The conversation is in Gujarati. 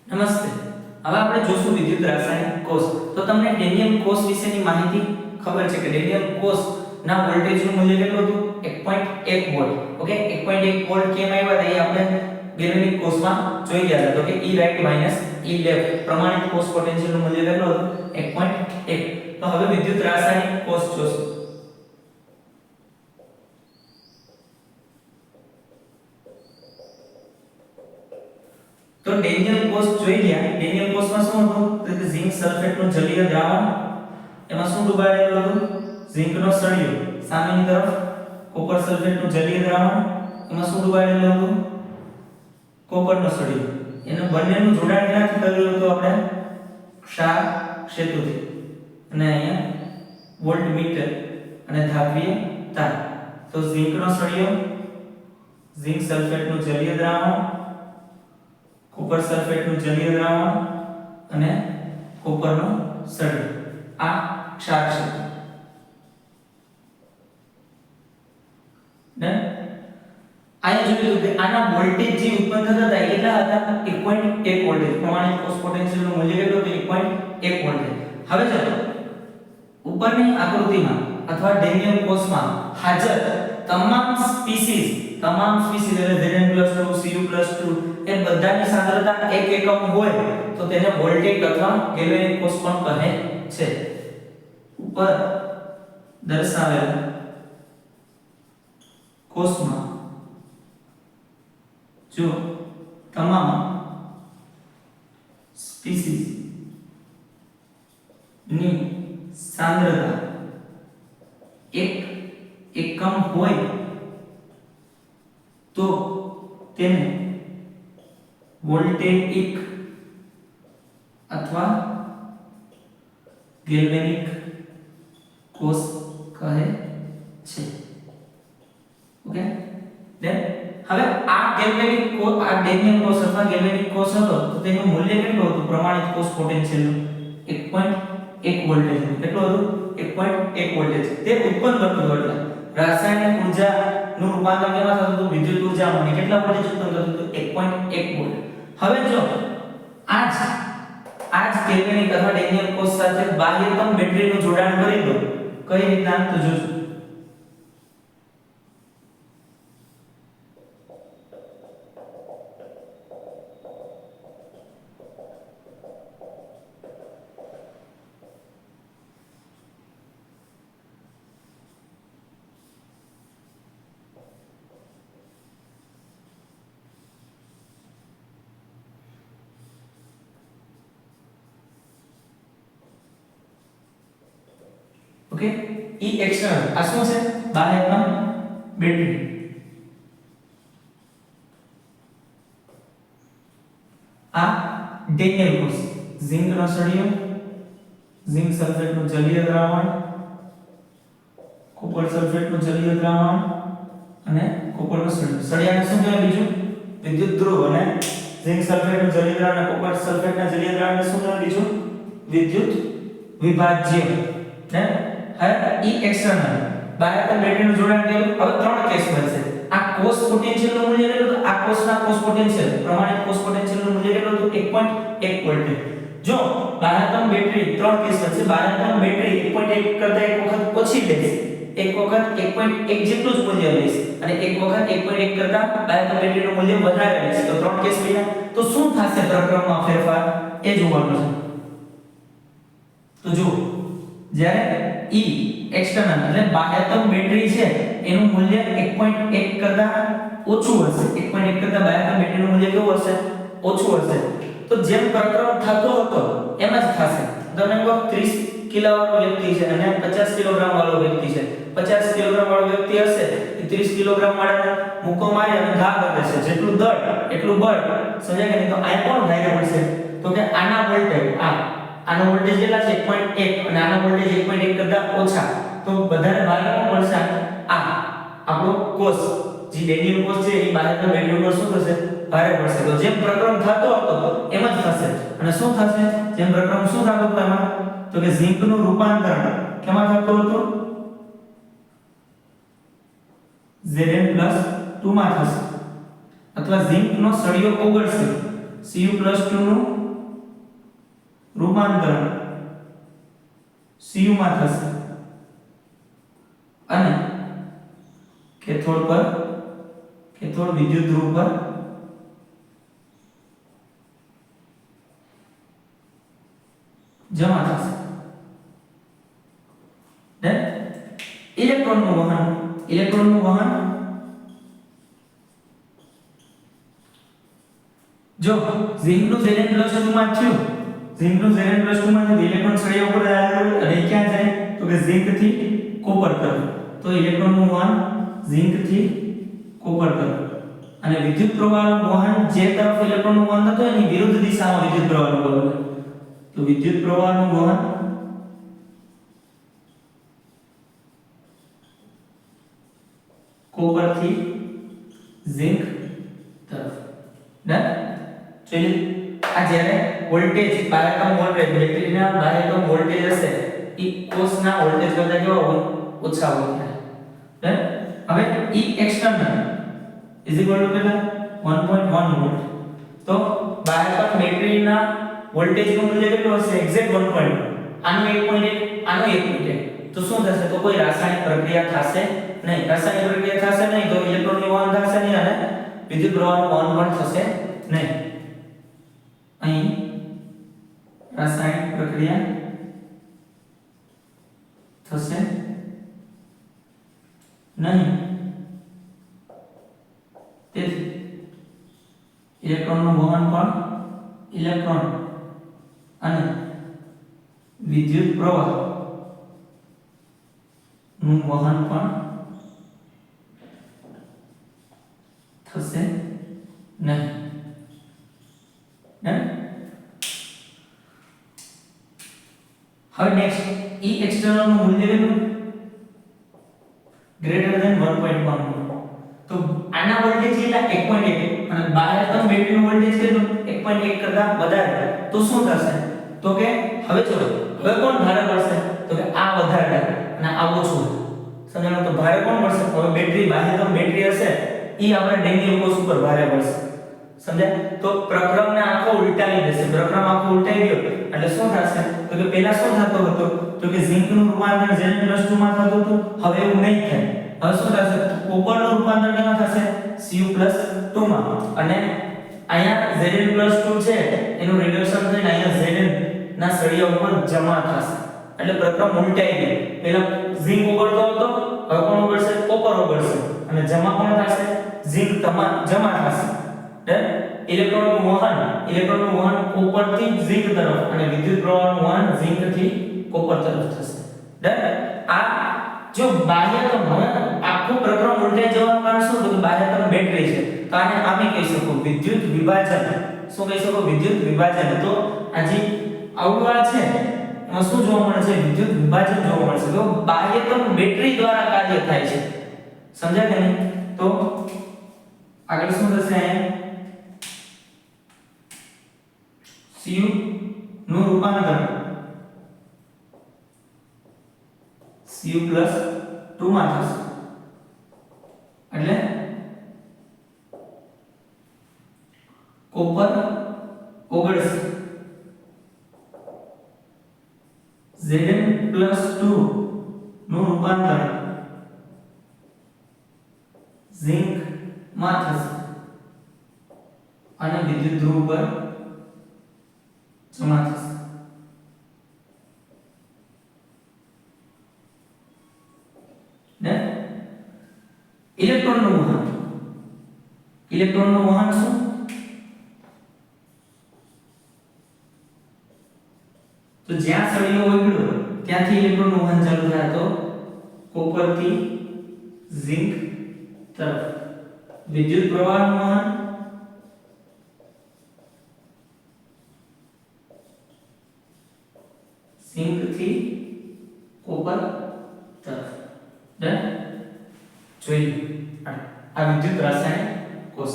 નમસ્તે. હવે આપણે જોશું વિદ્યુત રાસાયણિક કોષ. તો તમને ડેનિયલ કોષ વિશેની માહિતી ખબર છે કે ડેનિયલ કોષ ના વોલ્ટેજનું મૂલ્ય કેટલું હતું? 1.1 વોલ્ટ. ઓકે, 1.1 વોલ્ટ કેમ આવ્યા હતા એ આપણે ગેલ્વેનિક કોષમાં જોઈ ગયા હતા. તો કે E right minus E left પ્રમાણિત કોષ પોટેન્શિયલનું મૂલ્ય કેટલું હતું? 1.1. તો હવે વિદ્યુત રાસાયણિક કોષ જોશું. તો ડેનિયલ કોષ જોઈ ગયા. ડેનિયલ કોષમાં શું હતું? તો કે ઝિંક સલ્ફેટનું જલીય દ્રાવણ, એમાં શું ડુબાડેલું હતું? ઝિંકનો સળિયો. સામેની તરફ કોપર સલ્ફેટનું જલીય દ્રાવણ, એમાં શું ડુબાડેલું હતું? કોપરનો સળિયો. એનું બંનેનું જોડાણ ક્યાંથી કરેલું હતું આપણે? ક્ષાર ક્ષેત્રથી. અને અહીંયા વોલ્ટમીટર અને ધાત્રીય તાર. તો ઝિંકનો સળિયો, ઝિંક સલ્ફેટનું જલીય દ્રાવણ, કોપર સલ્ફેટનું જલીય દ્રાવણ અને કોપરનો સળિયો. આ ક્ષાર ક્ષેત્ર. ને અહીંયા જોયું કે આના વોલ્ટેજ જે ઉત્પન્ન થતા હતા કેટલા હતા? 1.1 વોલ્ટેજ. પ્રમાણિત કોષ પોટેન્શિયલનું મૂલ્ય કેટલું હતું? 1.1 વોલ્ટેજ. હવે ચાલો ઉપરની આકૃતિમાં અથવા ડેનિયલ કોષમાં હાજર તમામ સ્પીસીઝ એટલે Zn+2 Cu+2 એ બધાની સાંદ્રતા 1 એકમ હોય તો તેને વોલ્ટેજ અથવા ગેલ્વેનિક કોષ પણ કહે છે. ઉપર દર્શાવેલ કોષમાં જો તમામ સ્પીસીઝ ની સાંદ્રતા 1 એકમ હોય તો તેને વોલ્ટેઇક અથવા ગેલ્વેનિક કોષ કહે છે. ઓકે, ધેન હવે આ ગેલ્વેનિક કોષ, આ ડેનિયલ કોષ અથવા ગેલ્વેનિક કોષ હતો તો તેનું મૂલ્ય કેટલું હતું? પ્રમાણિત કોષ પોટેન્શિયલનું 1.1 વોલ્ટેજ. કેટલું હતું? 1.1 વોલ્ટેજ. તે ઉત્પન્ન કરતું હતું એટલે રાસાયણિક ઊર્જાનું રૂપાંતર કેમાં થતું હતું? વિદ્યુત ઊર્જામાં. અને કેટલા વોલ્ટેજ ઉત્પન્ન થતું હતું? 1.1 વોલ્ટ. હવે જો આજ ગેલ્વેનિક અથવા ડેનિયલ કોષ સાથે બાહ્યતમ બેટરીનું જોડાણ કરી દો. કઈ રીતના? તો જોજો. ઓકે, E એક્સટર્નલ આ શું છે? બાહ્યતમ બેટરી. આ ડેનિયલ કોષ, ઝિંકનો સળિયો, ઝિંક સલ્ફેટનું જલીય દ્રાવણ, કોપર સલ્ફેટનું જલીય દ્રાવણ અને કોપરનો સળિયો. સળિયાને શું કહેવાય? બીજું વિદ્યુત ધ્રુવ. અને ઝિંક સલ્ફેટનું જલીય દ્રાવણ અને કોપર સલ્ફેટના જલીય દ્રાવણને શું કહેવાય? બીજું વિદ્યુત વિભાજ્ય. ને હવે E એક્સટર્નલ બાહ્યતમ બેટરીનું જોડાણ કર્યું. હવે ત્રણ કેસ બનશે. આ કોષ પોટેન્શિયલનું મૂલ્ય કેટલું? આ કોષના કોષ પોટેન્શિયલ, પ્રમાણિત કોષ પોટેન્શિયલનું મૂલ્ય કેટલું હતું? 1.1 વોલ્ટ. જો બાહ્યતમ બેટરી ત્રણ કેસ બનશે. બાહ્યતમ બેટરી 1.1 કરતા એક વખત ઓછી લેશે, એક વખત 1.1 જેટલું જ મૂલ્ય લેશે અને એક વખત 1.1 કરતા બાહ્યતમ બેટરીનું મૂલ્ય વધારે લેશે. તો ત્રણ કેસ બન્યા. તો શું થશે પ્રક્રિયામાં ફેરફાર એ જોવાનું છે. તો જો જ્યારે E એક્સટર્નલ એટલે બાહ્યતમ બેટરી છે એનું મૂલ્ય 1.1 કરતા ઓછું હશે. 1.1 કરતા બાહ્યતમ બેટરીનું મૂલ્ય કેવું હશે? ઓછું હશે. તો જેમ પ્રક્રિયા થતો હતો એમ જ થશે. તમે કહો 30 કિલો વાળો વ્યક્તિ છે અને 50 કિલોગ્રામ વાળો વ્યક્તિ છે. 50 કિલોગ્રામ વાળો વ્યક્તિ હશે એ 30 કિલોગ્રામ વાળાને મુક્કો મારી અને ઘા કરી દેશે. જેટલું દળ એટલું બળ. સમજાય કે નહીં? તો આ કોણ ભારે પડશે? તો કે આના વોલ્ટેજ આનો વોલ્ટેજ કેટલા છે? 1.1 અને આનો વોલ્ટેજ 1.1 કરતા ઓછા. તો બધાને ભારે કોણ પડશે? આ આપણો કોષ જે ડેનિયલ કોષ છે એ બાહ્યતમ બેટરી ઉપર શું થશે? ભારે પડશે. તો જેમ પ્રક્રમ થતો હતો એમ જ થશે. અને શું થશે? જેમ પ્રક્રમ શું થતો હતો એમાં? તો કે ઝિંકનું રૂપાંતરણ કેમાં થતું હતું? Zn+2 માં થશે. અથવા ઝિંકનો સળિયો ઓગળશે. Cu+2 નું રૂપાંતરણ Cu માં થશે અને કેથોડ વિદ્યુત ધ્રુવ પર જમા થશે. ઇલેક્ટ્રોનનું વહન જો ઝિંકનું Zn+2 માં થયું, ઇલેક્ટ્રોન સળિયા ઉપર આવ્યો અને ક્યાં જાય તો કે ઝિંક થી કોપર તરફ. તો ઇલેક્ટ્રોનનું વહન ઝિંક થી કોપર તરફ અને વિદ્યુત પ્રવાહનું વહન જે તરફ ઇલેક્ટ્રોનનું વહન થતું એની વિરુદ્ધ દિશામાં વિદ્યુત પ્રવાહનું વહન. તો વિદ્યુત પ્રવાહનું વહન કોપર થી ઝિંક તરફ. ડન. જોઈએ આ જ્યારે વોલ્ટેજ બાહ્યતમ વોલ્ટેજ બેટરીના બાહ્યતમ વોલ્ટેજ હશે ઈ કોષના વોલ્ટેજ કરતા કેવો હોય ઓછા હોય. ડન. હવે ઈ એક્સટર્નલ ઇઝ ઇક્વલ ટુ કેટલા 1.1 વોલ્ટ. તો બાહ્યતમ બેટરીના વોલ્ટેજનું મૂલ્ય કેટલું હશે એક્ઝેક્ટ 1.1. આનું 1.1 આનું 1.1. તો શું થશે તો કોઈ રાસાયણિક પ્રક્રિયા થશે નહીં. રાસાયણિક પ્રક્રિયા થશે નહીં તો ઇલેક્ટ્રોનનું વહન થશે નહીં અને વિદ્યુત પ્રવાહનું વહન પણ થશે નહીં. અહીં રાસાયણિક પ્રક્રિયા થશે નહીં. તેથી ઇલેક્ટ્રોનનું વહન પણ ઇલેક્ટ્રોન અને વિદ્યુત પ્રવાહ નું વહન પણ થશે નહીં. હવે નેક્સ્ટ ઈ એક્સટર્નલ નું મૂલ્ય કેટલું ગ્રેટર ધેન 1.1. તો આના વોલ્ટેજ કેટલા 1.1 અને બાહ્યતમ બેટરીનું વોલ્ટેજ કેટલું 1.1 કરતા વધારે. તો શું થશે તો કે હવે ચલો હવે કોણ ભારે પડશે તો કે આ વધારે અને આ ઓછું. સમજાણો તો ભારે કોણ પડશે હવે બેટરી બાહ્યતમ બેટરી હશે ઈ આપણે ડેંગી કોષ ઉપર ભારે પડશે. સમજ્યા. તો પ્રક્રમને આખો ઉલટાવી દેશે. પ્રક્રમ આખો ઉલટાઈ ગયો એટલે શું થશે તો કે પહેલા શું થતો હતો તો કે ઝિંકનું રૂપાંતર Zn+2 માં થતું હતું. હવે એવું નહીં થાય. હવે શું થશે કોપરનું રૂપાંતર કેમાં થશે Cu+2 માં અને અહીંયા Zn+2 છે એનું રિડક્શન થઈને અહીંયા Zn ના સળિયા ઉપર જમા થશે. એટલે પ્રક્રમ ઉલટાઈ ગઈ. પહેલા ઝિંક ઓગળતો હતો હવે કોણ ઓગળશે કોપર ઓગળશે અને જમા કોણ થશે ઝિંક જમા થશે. ઇલેક્ટ્રોનનું વહન કોપર થી ઝિંક તરફ અને વિદ્યુત પ્રવાહનું વહન ઝિંક થી કોપર તરફ થશે. આ જો બાહ્યતમ હવે આખું પ્રક્રમ ઉલટાઈ જવાનું કારણ શું તો કે બાહ્યતમ બેટરી છે. તો આને આપણે કહી શકો વિદ્યુત વિભાજન. શું કહી શકો વિદ્યુત વિભાજન. તો આ જે આવડવા છે એમાં શું જોવા મળે છે વિદ્યુત વિભાજન જોવા મળે છે. તો બાહ્યતમ બેટરી દ્વારા કાર્ય થાય છે. સમજાય કે નહીં. તો આગળ શું થશે Cu નું રૂપાંતરણ Cu+2 માં થશે એટલે કોપર ઓગળશે. Zn+2 નું રૂપાંતરણ ઝિંક માં થશે અને વિદ્યુત ધ્રુવ પર જમા થશે. ઇલેક્ટ્રોનનું વહન શું તો જ્યાં સળિયો ઓગળ્યો ત્યાંથી ઇલેક્ટ્રોનનું વહન ચાલુ થાય. તો કોપર થી ઝિંક તરફ. વિદ્યુત પ્રવાહનું વહન ઝિંક થી કોપર તરફ. ડન. જોઈએ આ વિદ્યુત રાસાયણિક કોષ.